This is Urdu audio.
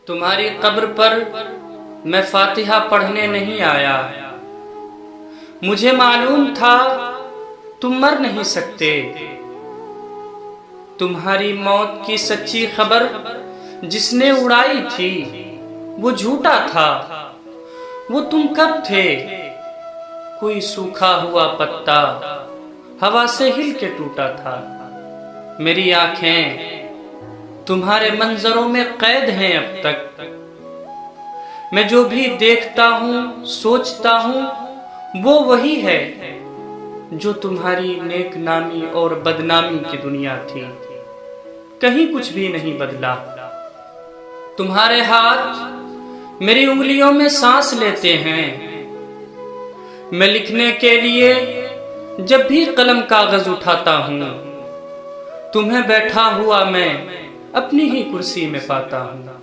تمہاری قبر پر میں فاتحہ پڑھنے نہیں آیا، مجھے معلوم تھا تم مر نہیں سکتے۔ تمہاری موت کی سچی خبر جس نے اڑائی تھی وہ جھوٹا تھا۔ وہ تم کب تھے؟ کوئی سوکھا ہوا پتا ہوا سے ہل کے ٹوٹا تھا۔ میری آنکھیں تمہارے منظروں میں قید ہیں اب تک۔ میں جو بھی دیکھتا ہوں سوچتا ہوں وہ وہی ہے جو تمہاری نیک نامی اور بدنامی کی دنیا تھی۔ کہیں کچھ بھی نہیں بدلا۔ تمہارے ہاتھ میری انگلیوں میں سانس لیتے ہیں۔ میں لکھنے کے لیے جب بھی قلم کاغذ اٹھاتا ہوں تمہیں بیٹھا ہوا میں اپنی ہی کرسی میں پاتا ہوں۔